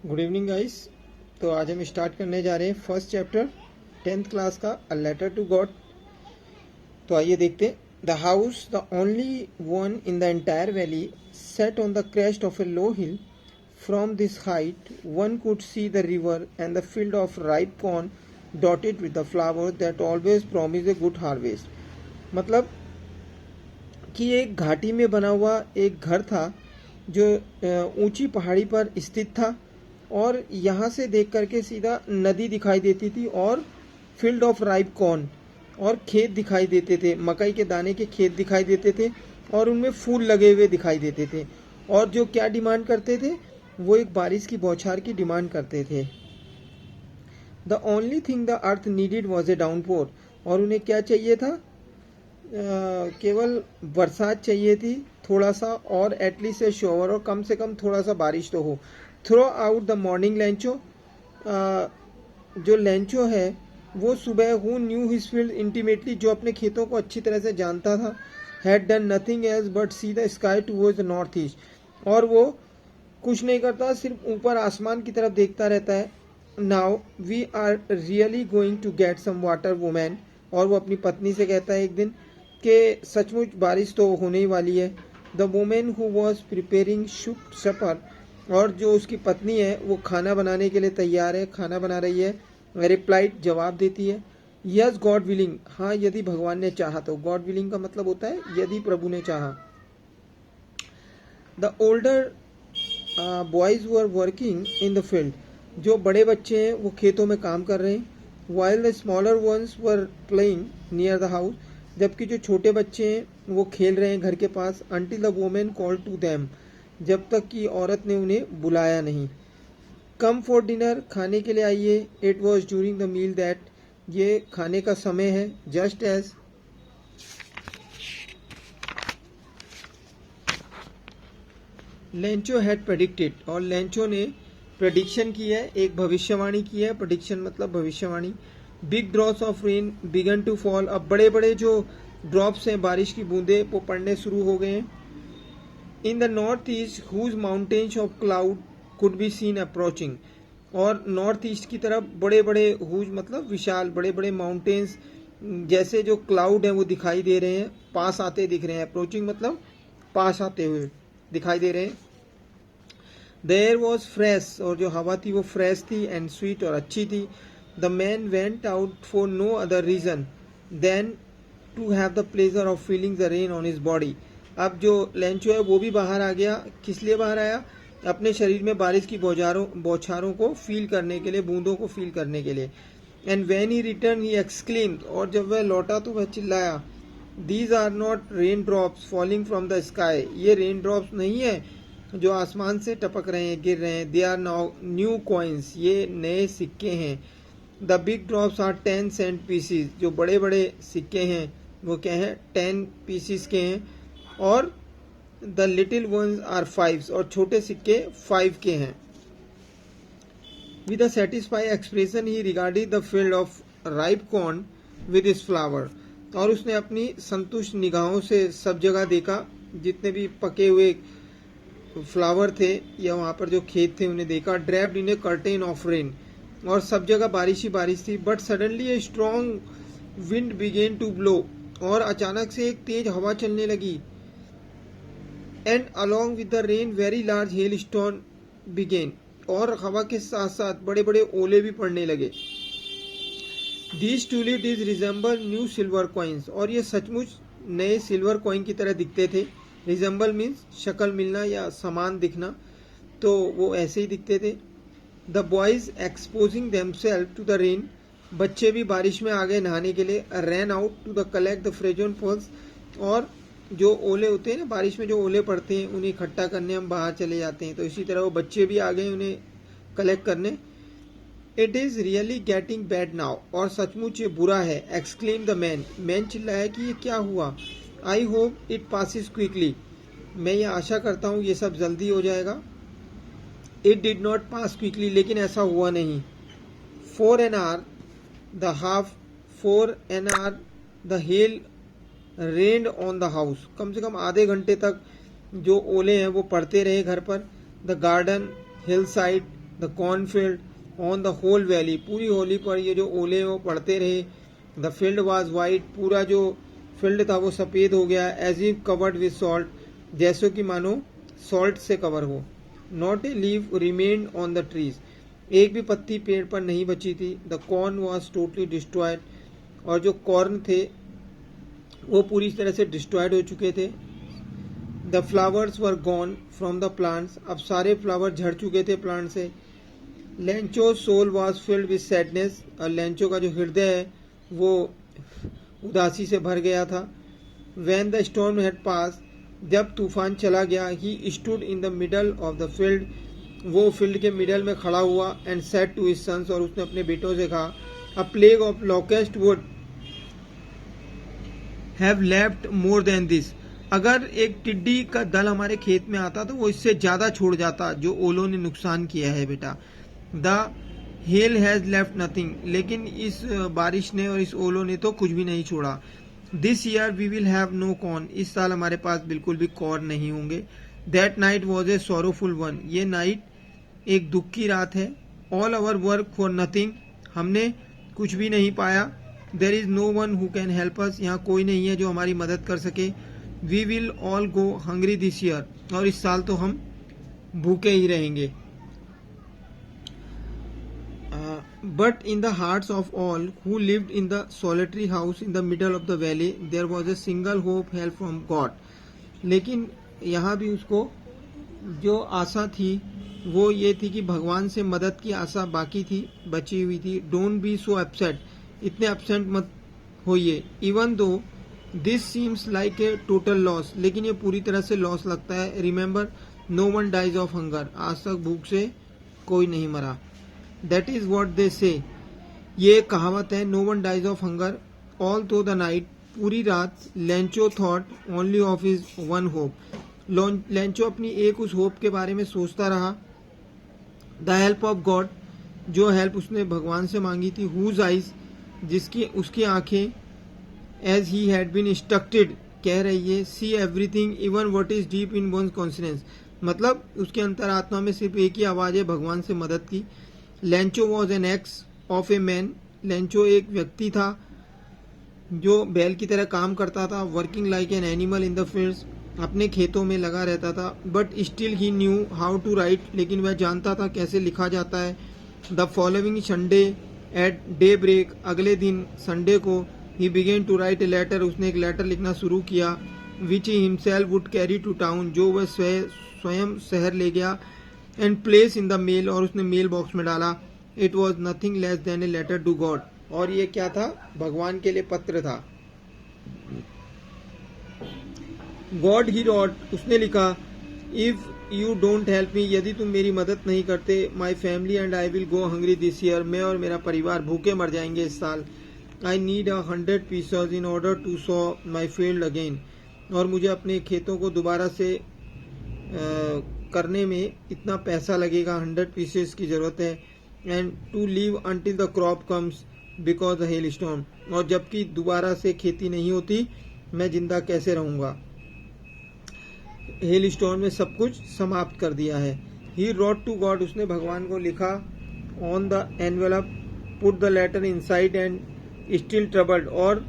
Good evening guys. तो आज हम स्टार्ट करने जा रहे हैं फर्स्ट चैप्टर 10th क्लास का अ लेटर टू गॉड। तो आइए देखते हैं। The house, the only one in the entire valley, set on the crest of A low hill. From this height one could see the river and the field of ripe corn dotted with the flowers that always promise a good harvest. मतलब कि एक घाटी में बना हुआ एक घर था जो ऊंची पहाड़ी पर स्थित था, और यहाँ से देख करके सीधा नदी दिखाई देती थी और फील्ड ऑफ राइप कॉर्न और खेत दिखाई देते थे, मकई के दाने के खेत दिखाई देते थे और उनमें फूल लगे हुए दिखाई देते थे। और जो क्या डिमांड करते थे, वो एक बारिश की बौछार की डिमांड करते थे। The only thing the earth needed was a downpour. और उन्हें क्या चाहिए था? केवल बरसात चाहिए थी, थोड़ा सा, और एटलीस्ट ए शॉवर, और कम से कम थोड़ा सा बारिश तो हो। Throughout the morning Lencho. जो लेंचो है वो सुबह who knew his field intimately, जो अपने खेतों को अच्छी तरह से जानता था, had done nothing else but see the sky towards the north east. और वो कुछ नहीं करता, सिर्फ ऊपर आसमान की तरफ देखता रहता है। Now we are really going to get some water women. और वो अपनी पत्नी से कहता है एक दिन कि सचमुच बारिश तो होने ही वाली है। The women who was preparing supper. और जो उसकी पत्नी है वो खाना बनाने के लिए तैयार है, खाना बना रही है। रिप्लाइड, जवाब देती है, यस गॉड विलिंग, हाँ यदि भगवान ने चाहा तो। गॉड विलिंग का मतलब होता है यदि प्रभु ने चाहा। The older boys were working in the field. जो बड़े बच्चे हैं वो खेतों में काम कर रहे हैं। While the smaller ones were playing near the house. जबकि जो छोटे बच्चे हैं वो खेल रहे हैं घर के पास। Until the women call to them, जब तक कि औरत ने उन्हें बुलाया नहीं। कम फॉर डिनर, खाने के लिए आइए। It was during the meal that, ये खाने का समय है। Just as Lencho had predicted. और लेंचो ने प्रेडिक्शन की है, एक भविष्यवाणी की है। प्रेडिक्शन मतलब भविष्यवाणी। Big drops of rain began to fall. अब बड़े बड़े जो ड्रॉप्स हैं, बारिश की बूंदे, वो पड़ने शुरू हो गए हैं। In the north east huge mountains of cloud could be seen approaching. और नॉर्थ ईस्ट की तरफ बड़े बड़े हुज मतलब विशाल, बड़े बड़े माउंटेन्स जैसे जो क्लाउड हैं वो दिखाई दे रहे हैं, पास आते दिख रहे हैं। अप्रोचिंग मतलब पास आते हुए दिखाई दे रहे हैं। द एयर वॉज फ्रेश, और जो हवा थी वो फ्रेश थी, एंड स्वीट, और अच्छी थी। The man went out for no other reason than to have the pleasure of feeling the rain on his body. अब जो लेंचो है वो भी बाहर आ गया। किस लिए बाहर आया? अपने शरीर में बारिश की बौछारों को फील करने के लिए, बूंदों को फील करने के लिए। And when he return he exclaimed, और जब वह लौटा तो वह चिल्लाया, these are not rain drops falling from the sky. ये रेन ड्रॉप्स नहीं है जो आसमान से टपक रहे हैं, गिर रहे हैं। They are now new coins, ये नए सिक्के हैं। The big drops are 10 cent pieces. जो बड़े बड़े सिक्के हैं वो क्या है? 10 पीसीज के हैं। और द लिटिल वंस आर 5, और छोटे सिक्के 5 के हैं। With a satisfy expression he regarded the field of ripe corn with इस फ्लावर। और उसने अपनी संतुष्ट निगाहों से सब जगह देखा, जितने भी पके हुए फ्लावर थे या वहाँ पर जो खेत थे उन्हें देखा। Draped in a curtain of rain, और सब जगह बारिश ही बारिश थी। But suddenly a strong wind began to blow, और अचानक से एक तेज हवा चलने लगी। And along with the rain very large hailstone began, और हवा के साथ साथ बड़े बड़े ओले भी पड़ने लगे। These truly did resemble new silver coins, और ये सचमुच नए सिल्वर कॉइन की तरह दिखते थे। रिजेंबल मीन्स शक्ल मिलना या समान दिखना, तो वो ऐसे ही दिखते थे। The boys exposing themselves to the rain, बच्चे भी बारिश में आ गए नहाने के लिए। Ran out to the collect the frozen falls, और जो ओले होते हैं ना, बारिश में जो ओले पड़ते हैं उन्हें इकट्ठा करने हम बाहर चले जाते हैं, तो इसी तरह वो बच्चे भी आ गए उन्हें कलेक्ट करने। It is really getting bad now, और सचमुच ये बुरा है। एक्सक्लेम द मैन, मैन चिल्लाया कि ये क्या हुआ? I hope it passes quickly, मैं ये आशा करता हूँ ये सब जल्दी हो जाएगा। It did not pass quickly, लेकिन ऐसा हुआ नहीं। 4 an hour the half 4 an hour the hail rained on the house, कम से कम आधे घंटे तक जो ओले हैं वो पड़ते रहे घर पर। The garden, hillside, the cornfield on the whole valley, पूरी होली पर ये जो ओले वो पड़ते रहे। द फील्ड वॉज वाइट, पूरा जो फील्ड था वो सफ़ेद हो गया। As if covered with salt, जैसो कि मानो सॉल्ट से कवर हो। Not a leaf remained on the trees, एक भी पत्ती पेड़ पर नहीं बची थी। The corn was totally destroyed, और जो कॉर्न थे वो पूरी तरह से डिस्ट्रॉयड हो चुके थे। The flowers were gone from the plants, अब सारे फ्लावर झड़ चुके थे प्लांट से। Lencho soul was filled with sadness, और लेंचो का जो हृदय है वो उदासी से भर गया था। When the storm had passed, जब तूफान चला गया। He stood in the middle of the field, वो फील्ड के मिडल में खड़ा हुआ। And said to his sons, और उसने अपने बेटों से कहा, a plague of locust would have left more than this, अगर एक टिड्डी का दल हमारे खेत में आता तो वो इससे ज्यादा छोड़ जाता जो ओलों ने नुकसान किया है बेटा। The hell has left nothing, लेकिन इस बारिश ने और इस ओलों ने तो कुछ भी नहीं छोड़ा। This year we will have no corn, इस साल हमारे पास बिल्कुल भी कॉर्न नहीं होंगे। That night was a sorrowful one, ये नाइट एक दुख की रात है। All our work for nothing, हमने कुछ भी नहीं पाया। There is no one who can help us, यहाँ कोई नहीं है जो हमारी मदद कर सके। We will all go hungry this year, और इस साल तो हम भूखे ही रहेंगे। But in the hearts of all who lived in the solitary house in the middle of the valley, there was a single hope held from God. लेकिन यहाँ भी उसको जो आशा थी वो ये थी कि भगवान से मदद की आशा बाकी थी, बची हुई थी। Don't be so upset, इतने अपसेट मत होइए। Even though this seems like a total loss, लेकिन ये पूरी तरह से लॉस लगता है। Remember, no one dies of hunger, आज तक भूख से कोई नहीं मरा। That is what they say, ये एक कहावत है। No one dies of hunger all through the night, पूरी रात Lencho thought only of his one hope, Lencho अपनी एक उस होप के बारे में सोचता रहा। The help of God, जो हेल्प उसने भगवान से मांगी थी। Whose eyes, जिसकी उसकी आंखें as he had been instructed, कह रही है see everything even what is deep in one's conscience, मतलब उसके अंतरात्मा में सिर्फ एक ही आवाज है, भगवान से मदद की। Lencho was an x of a man, Lencho एक व्यक्ति था जो बैल की तरह काम करता था। Working like an animal in the fields, अपने खेतों में लगा रहता था। But still he knew how to write, लेकिन वह जानता था कैसे लिखा जाता है। The following Sunday at day break, अगले दिन संडे को he began to write a letter, उसने एक लेटर लिखना शुरू किया। Which he himself would carry to town, जो वह स्वयं शहर ले गया। And place in the mail, और उसने मेल बॉक्स में डाला। It was nothing less than a letter to God, और ये क्या था, भगवान के लिए पत्र था। गॉड ही रॉट, उसने लिखा, if you don't help me, यदि तुम मेरी मदद नहीं करते, my family and I will go hungry this year, मैं और मेरा परिवार भूखे मर जाएंगे इस साल। I need 100 pieces in order to sow my field again, और मुझे अपने खेतों को दोबारा से करने में इतना पैसा लगेगा, 100 पीसेस की जरूरत है। And to live until the crop comes because the hailstorm, और जबकि दोबारा से खेती नहीं होती मैं जिंदा कैसे रहूंगा, हेल स्टॉर्म ने सब कुछ समाप्त कर दिया है। ही रोट टू गॉड, उसने भगवान को लिखा। On the envelope put the letter inside and still troubled, और